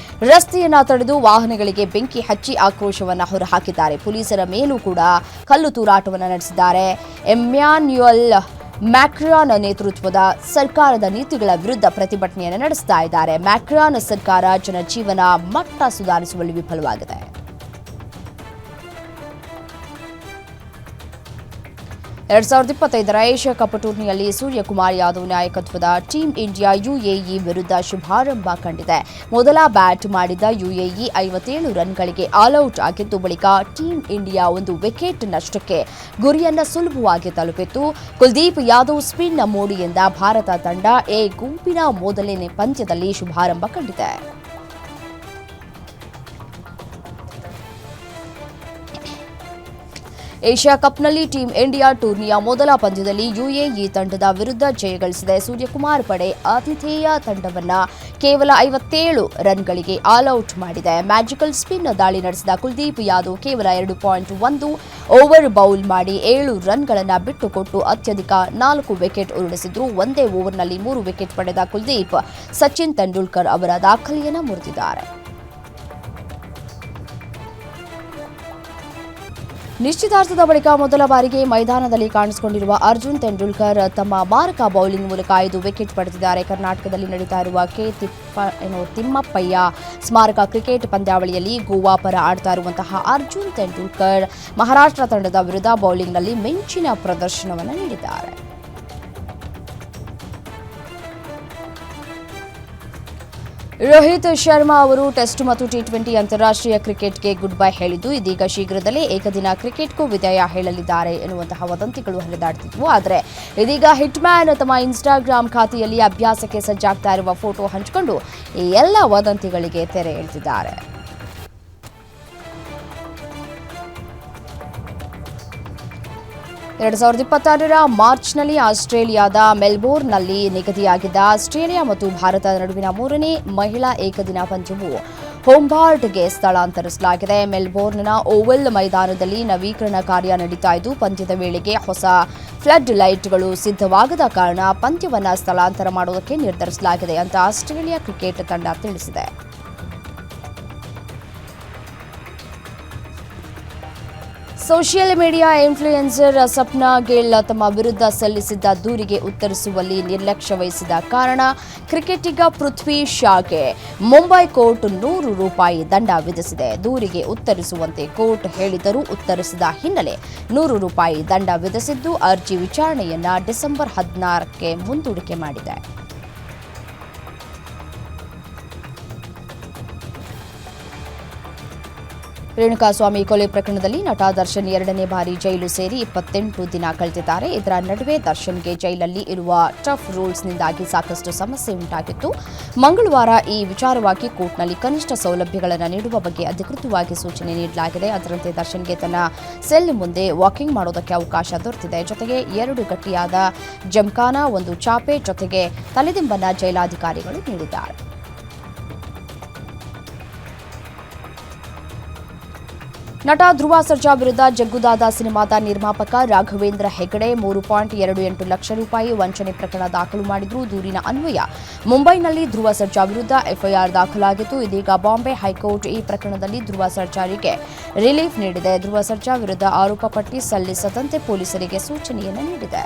ರಸ್ತೆಯನ್ನು ತಡೆದು ವಾಹನಗಳಿಗೆ ಬೆಂಕಿ ಹಚ್ಚಿ ಆಕ್ರೋಶವನ್ನು ಹೊರಹಾಕಿದ್ದಾರೆ. ಪೊಲೀಸರ ಮೇಲೂ ಕೂಡ ಕಲ್ಲು ತೂರಾಟವನ್ನು ನಡೆಸಿದ್ದಾರೆ. ಎಮ್ಯಾನ್ಯುಯಲ್ ಮ್ಯಾಕ್ರಾನ್ ನೇತೃತ್ವದ ಸರ್ಕಾರದ ನೀತಿಗಳ ವಿರುದ್ಧ ಪ್ರತಿಭಟನೆಯನ್ನು ನಡೆಸ್ತಾ ಇದ್ದಾರೆ. ಮ್ಯಾಕ್ರಾನ್ ಸರ್ಕಾರ ಜನಜೀವನ ಮಟ್ಟ ಸುಧಾರಿಸುವಲ್ಲಿ ವಿಫಲವಾಗಿದೆ. 2025ರ ಏಷ್ಯಾ ಕಪ್ ಟೂರ್ನಿಯಲ್ಲಿ ಸೂರ್ಯಕುಮಾರ್ ಯಾದವ್ ನಾಯಕತ್ವದ ಟೀಂ ಇಂಡಿಯಾ ಯುಎಇ ವಿರುದ್ಧ ಶುಭಾರಂಭ ಕಂಡಿದೆ. ಮೊದಲ ಬ್ಯಾಟ್ ಮಾಡಿದ ಯುಎಇ 57 ರನ್ಗಳಿಗೆ ಆಲ್ಔಟ್ ಆಗಿದ್ದು ಬಳಿಕ ಟೀಂ ಇಂಡಿಯಾ 1 ವಿಕೆಟ್ ನಷ್ಟಕ್ಕೆ ಗುರಿಯನ್ನು ಸುಲಭವಾಗಿ ತಲುಪಿತ್ತು. ಕುಲ್ದೀಪ್ ಯಾದವ್ ಸ್ಪಿನ್ ಮೋಡಿಯಿಂದ ಭಾರತ ತಂಡ ಎ ಗುಂಪಿನ ಮೊದಲನೇ ಪಂದ್ಯದಲ್ಲಿ ಶುಭಾರಂಭ ಕಂಡಿದೆ. ಏಷ್ಯಾ ಕಪ್ನಲ್ಲಿ ಟೀಂ ಇಂಡಿಯಾ ಟೂರ್ನಿಯ ಮೊದಲ ಪಂದ್ಯದಲ್ಲಿ ಯುಎಇ ತಂಡದ ವಿರುದ್ಧ ಜಯಗಳಿಸಿದೆ. ಸೂರ್ಯಕುಮಾರ್ ಪಡೆ ಆತಿಥೇಯ ತಂಡವನ್ನು ಕೇವಲ 57 ರನ್ಗಳಿಗೆ ಆಲ್ಔಟ್ ಮಾಡಿದೆ. ಮ್ಯಾಜಿಕಲ್ ಸ್ಪಿನ್ ದಾಳಿ ನಡೆಸಿದ ಕುಲ್ದೀಪ್ ಯಾದವ್ ಕೇವಲ 2.1 ಓವರ್ ಬೌಲ್ ಮಾಡಿ 7 ರನ್ಗಳನ್ನು ಬಿಟ್ಟುಕೊಟ್ಟು ಅತ್ಯಧಿಕ 4 ವಿಕೆಟ್ ಉರುಳಿಸಿದ್ರು. ಒಂದೇ ಓವರ್ನಲ್ಲಿ 3 ವಿಕೆಟ್ ಪಡೆದ ಕುಲ್ದೀಪ್ ಸಚಿನ್ ತೆಂಡೂಲ್ಕರ್ ಅವರ ದಾಖಲೆಯನ್ನು ಮುರಿದಿದ್ದಾರೆ. ನಿಶ್ಚಿತಾರ್ಥದ ಬಳಿಕ ಮೊದಲ ಬಾರಿಗೆ ಮೈದಾನದಲ್ಲಿ ಕಾಣಿಸಿಕೊಂಡಿರುವ ಅರ್ಜುನ್ ತೆಂಡೂಲ್ಕರ್ ತಮ್ಮ ಮಾರಕ ಬೌಲಿಂಗ್ ಮೂಲಕ 5 ವಿಕೆಟ್ ಪಡೆದಿದ್ದಾರೆ. ಕರ್ನಾಟಕದಲ್ಲಿ ನಡೀತಾ ಇರುವ ತಿಮ್ಮಪ್ಪಯ್ಯ ಸ್ಮಾರಕ ಕ್ರಿಕೆಟ್ ಪಂದ್ಯಾವಳಿಯಲ್ಲಿ ಗೋವಾ ಪರ ಆಡ್ತಾ ಇರುವಂತಹ ಅರ್ಜುನ್ ತೆಂಡೂಲ್ಕರ್ ಮಹಾರಾಷ್ಟ್ರ ತಂಡದ ವಿರುದ್ಧ ಬೌಲಿಂಗ್ನಲ್ಲಿ ಮಿಂಚಿನ ಪ್ರದರ್ಶನವನ್ನು ನೀಡಿದ್ದಾರೆ. ರೋಹಿತ್ ಶರ್ಮಾ ಅವರು ಟೆಸ್ಟ್ ಮತ್ತು ಟಿ20 ಅಂತಾರಾಷ್ಟ್ರೀಯ ಕ್ರಿಕೆಟ್ಗೆ ಗುಡ್ ಬೈ ಹೇಳಿದ್ದು ಇದೀಗ ಶೀಘ್ರದಲ್ಲೇ ಏಕದಿನ ಕ್ರಿಕೆಟ್ಗೂ ವಿದಾಯ ಹೇಳಲಿದ್ದಾರೆ ಎನ್ನುವಂತಹ ವದಂತಿಗಳು ಹರಿದಾಡುತ್ತಿದ್ದವು. ಆದರೆ ಇದೀಗ ಹಿಟ್ಮ್ಯಾನ್ ತಮ್ಮ ಇನ್ಸ್ಟಾಗ್ರಾಂ ಖಾತೆಯಲ್ಲಿ ಅಭ್ಯಾಸಕ್ಕೆ ಸಜ್ಜಾಗ್ತಾ ಇರುವ ಫೋಟೋ ಹಂಚಿಕೊಂಡು ಈ ಎಲ್ಲ ವದಂತಿಗಳಿಗೆ ತೆರೆ ಎಳೆದಿದ್ದಾರೆ. ಎರಡ್ 2026ರ ಮಾರ್ಚ್ನಲ್ಲಿ ಆಸ್ಟ್ರೇಲಿಯಾದ ಮೆಲ್ಬೋರ್ನ್ನಲ್ಲಿ ನಿಗದಿಯಾಗಿದ್ದ ಆಸ್ಟ್ರೇಲಿಯಾ ಮತ್ತು ಭಾರತ ನಡುವಿನ 3ನೇ ಮಹಿಳಾ ಏಕದಿನ ಪಂದ್ಯವು ಹೋಂಬಾರ್ಟ್ಗೆ ಸ್ಥಳಾಂತರಿಸಲಾಗಿದೆ. ಮೆಲ್ಬೋರ್ನ್ನ ಓವಲ್ ಮೈದಾನದಲ್ಲಿ ನವೀಕರಣ ಕಾರ್ಯ ನಡೀತಾ ಇದ್ದು ಪಂದ್ಯದ ವೇಳೆಗೆ ಹೊಸ ಫ್ಲಡ್ ಲೈಟ್ಗಳು ಸಿದ್ಧವಾಗದ ಕಾರಣ ಪಂದ್ಯವನ್ನು ಸ್ಥಳಾಂತರ ಮಾಡುವುದಕ್ಕೆ ನಿರ್ಧರಿಸಲಾಗಿದೆ ಅಂತ ಆಸ್ಟ್ರೇಲಿಯಾ ಕ್ರಿಕೆಟ್ ತಂಡ ತಿಳಿಸಿದೆ. Social media influencer Sapna Gill ತಮ್ಮ ವಿರುದ್ಧ ಸಲ್ಲಿಸಿದ್ದ ದೂರಿಗೆ ಉತ್ತರಿಸುವಲ್ಲಿ ನಿರ್ಲಕ್ಷ್ಯ ವಹಿಸಿದ ಕಾರಣ ಕ್ರಿಕೆಟಿಗ ಪೃಥ್ವಿ ಶಾಗೆ ಮುಂಬೈ ಕೋರ್ಟ್ ₹100 ದಂಡ ವಿಧಿಸಿದೆ. ದೂರಿಗೆ ಉತ್ತರಿಸುವಂತೆ ಕೋರ್ಟ್ ಹೇಳಿದರೂ ಉತ್ತರಿಸಿದ ಹಿನ್ನೆಲೆ ₹100 ದಂಡ ವಿಧಿಸಿದ್ದು ಅರ್ಜಿ ವಿಚಾರಣೆಯನ್ನ ಡಿಸೆಂಬರ್ 16ಕ್ಕೆ ಮುಂದೂಡಿಕೆ ಮಾಡಿದೆ. ರೇಣುಕಾಸ್ವಾಮಿ ಕೊಲೆ ಪ್ರಕರಣದಲ್ಲಿ ನಟ ದರ್ಶನ್ 2ನೇ ಬಾರಿ ಜೈಲು ಸೇರಿ 28 ದಿನ ಕಳೆದಿದ್ದಾರೆ. ಇದರ ನಡುವೆ ದರ್ಶನ್ಗೆ ಜೈಲಲ್ಲಿ ಇರುವ ಟಫ್ ರೂಲ್ಸ್ನಿಂದಾಗಿ ಸಾಕಷ್ಟು ಸಮಸ್ಯೆ ಉಂಟಾಗಿತ್ತು. ಮಂಗಳವಾರ ಈ ವಿಚಾರವಾಗಿ ಕೋರ್ಟ್ನಲ್ಲಿ ಕನಿಷ್ಠ ಸೌಲಭ್ಯಗಳನ್ನು ನೀಡುವ ಬಗ್ಗೆ ಅಧಿಕೃತವಾಗಿ ಸೂಚನೆ ನೀಡಲಾಗಿದೆ. ಅದರಂತೆ ದರ್ಶನ್ಗೆ ತನ್ನ ಸೆಲ್ ಮುಂದೆ ವಾಕಿಂಗ್ ಮಾಡೋದಕ್ಕೆ ಅವಕಾಶ ದೊರೆತಿದೆ. ಜೊತೆಗೆ 2 ಗಟ್ಟಿಯಾದ ಜಮ್ಖಾನ, 1 ಚಾಪೆ ಜೊತೆಗೆ ತಲೆದಿಂಬನ್ನ ಜೈಲಾಧಿಕಾರಿಗಳು ನೀಡಿದ್ದಾರೆ. ನಟ ಧ್ರುವ ಸರ್ಜಾ ವಿರುದ್ಧ ಜಗ್ಗುದಾದ ಸಿನಿಮಾದ ನಿರ್ಮಾಪಕ ರಾಘವೇಂದ್ರ ಹೆಗಡೆ ₹3.28 ಲಕ್ಷ ವಂಚನೆ ಪ್ರಕರಣ ದಾಖಲು ಮಾಡಿದ್ರು. ದೂರಿನ ಅನ್ವಯ ಮುಂಬೈನಲ್ಲಿ ಧ್ರುವ ಸರ್ಜಾ ವಿರುದ್ಧ ಎಫ್ಐಆರ್ ದಾಖಲಾಗಿತ್ತು. ಇದೀಗ ಬಾಂಬೆ ಹೈಕೋರ್ಟ್ ಈ ಪ್ರಕರಣದಲ್ಲಿ ಧ್ರುವ ಸರ್ಜಾರಿಗೆ ರಿಲೀಫ್ ನೀಡಿದೆ. ಧ್ರುವ ಸರ್ಜಾ ವಿರುದ್ಧ ಆರೋಪ ಪಟ್ಟಿ ಸಲ್ಲಿಸದಂತೆ ಪೊಲೀಸರಿಗೆ ಸೂಚನೆಯನ್ನು ನೀಡಿದೆ.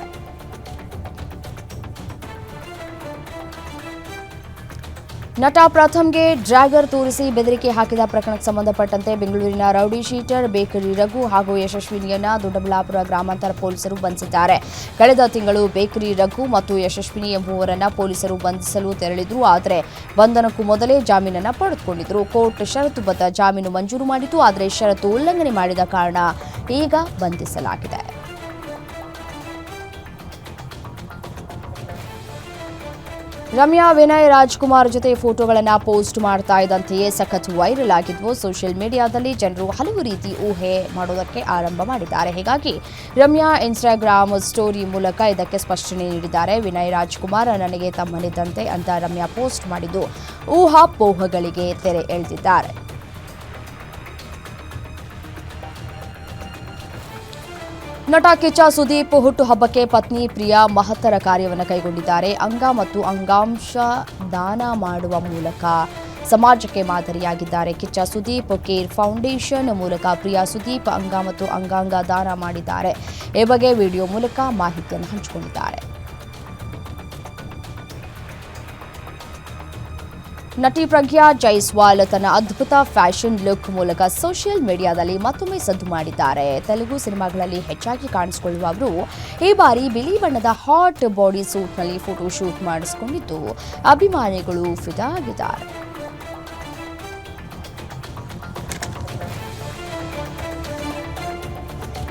ನಟ ಪ್ರಥಮ್ಗೆ ಡ್ರ್ಯಾಗರ್ ತೋರಿಸಿ ಬೆದರಿಕೆ ಹಾಕಿದ ಪ್ರಕರಣಕ್ಕೆ ಸಂಬಂಧಪಟ್ಟಂತೆ ಬೆಂಗಳೂರಿನ ರೌಡಿ ಶೀಟರ್ ಬೇಕರಿ ರಘು ಹಾಗೂ ಯಶಸ್ವಿನಿಯನ್ನ ದೊಡ್ಡಬಳ್ಳಾಪುರ ಗ್ರಾಮಾಂತರ ಪೊಲೀಸರು ಬಂಧಿಸಿದ್ದಾರೆ. ಕಳೆದ ತಿಂಗಳು ಬೇಕರಿ ರಘು ಮತ್ತು ಯಶಸ್ವಿನಿ ಎಂಬುವರನ್ನ ಪೊಲೀಸರು ಬಂಧಿಸಲು ತೆರಳಿದ್ರು. ಆದರೆ ಬಂಧನಕ್ಕೂ ಮೊದಲೇ ಜಾಮೀನನ್ನು ಪಡೆದುಕೊಂಡಿದ್ರು. ಕೋರ್ಟ್ ಷರತ್ತುಬದ್ಧ ಜಾಮೀನು ಮಂಜೂರು ಮಾಡಿತು. ಆದರೆ ಷರತ್ತು ಉಲ್ಲಂಘನೆ ಮಾಡಿದ ಕಾರಣ ಈಗ ಬಂಧಿಸಲಾಗಿದೆ. ರಮ್ಯಾ ವಿನಯ್ ರಾಜ್ಕುಮಾರ್ ಜೊತೆ ಫೋಟೋಗಳನ್ನು ಪೋಸ್ಟ್ ಮಾಡ್ತಾ ಇದ್ದಂತೆಯೇ ಸಖತ್ ವೈರಲ್ ಆಗಿದ್ವು. ಸೋಷಿಯಲ್ ಮೀಡಿಯಾದಲ್ಲಿ ಜನರು ಹಲವು ರೀತಿ ಊಹೆ ಮಾಡೋದಕ್ಕೆ ಆರಂಭ ಮಾಡಿದ್ದಾರೆ. ಹೀಗಾಗಿ ರಮ್ಯಾ ಇನ್ಸ್ಟಾಗ್ರಾಮ್ ಸ್ಟೋರಿ ಮೂಲಕ ಇದಕ್ಕೆ ಸ್ಪಷ್ಟನೆ ನೀಡಿದ್ದಾರೆ. ವಿನಯ್ ರಾಜ್ಕುಮಾರ್ ನನಗೆ ತಮ್ಮನಿದ್ದಂತೆ ಅಂತ ರಮ್ಯಾ ಪೋಸ್ಟ್ ಮಾಡಿದ್ದು ಊಹಾಪೋಹಗಳಿಗೆ ತೆರೆ ಎಳೆದಿದ್ದಾರೆ. ನಟ ಕಿಚ್ಚ ಸುದೀಪ್ ಹುಟ್ಟುಹಬ್ಬಕ್ಕೆ ಪತ್ನಿ ಪ್ರಿಯಾ ಮಹತ್ತರ ಕಾರ್ಯವನ್ನು ಕೈಗೊಂಡಿದ್ದಾರೆ. ಅಂಗ ಮತ್ತು ಅಂಗಾಂಶ ದಾನ ಮಾಡುವ ಮೂಲಕ ಸಮಾಜಕ್ಕೆ ಮಾದರಿಯಾಗಿದ್ದಾರೆ. ಕಿಚ್ಚ ಸುದೀಪ್ ಕೇರ್ ಫೌಂಡೇಶನ್ ಮೂಲಕ ಪ್ರಿಯಾ ಸುದೀಪ್ ಅಂಗ ಮತ್ತು ಅಂಗಾಂಗ ದಾನ ಮಾಡಿದ್ದಾರೆ. ಈ ಬಗ್ಗೆ ವಿಡಿಯೋ ಮೂಲಕ ಮಾಹಿತಿಯನ್ನು ಹಂಚಿಕೊಂಡಿದ್ದಾರೆ. ನಟಿ ಪ್ರಗ್ಯಾ ಜೈಸ್ವಾಲ್ ತನ್ನ ಅದ್ಭುತ ಫ್ಯಾಷನ್ ಲುಕ್ ಮೂಲಕ ಸೋಷಿಯಲ್ ಮೀಡಿಯಾದಲ್ಲಿ ಮತ್ತೊಮ್ಮೆ ಸದ್ದು ಮಾಡಿದ್ದಾರೆ. ತೆಲುಗು ಸಿನಿಮಾಗಳಲ್ಲಿ ಹೆಚ್ಚಾಗಿ ಕಾಣಿಸಿಕೊಳ್ಳುವ ಅವರು ಈ ಬಾರಿ ಬಿಳಿ ಬಣ್ಣದ ಹಾಟ್ ಬಾಡಿ ಸೂಟ್ನಲ್ಲಿ ಫೋಟೋ ಶೂಟ್ ಮಾಡಿಸಿಕೊಂಡಿದ್ದು ಅಭಿಮಾನಿಗಳು ಫಿದಾ ಆಗಿದ್ದಾರೆ.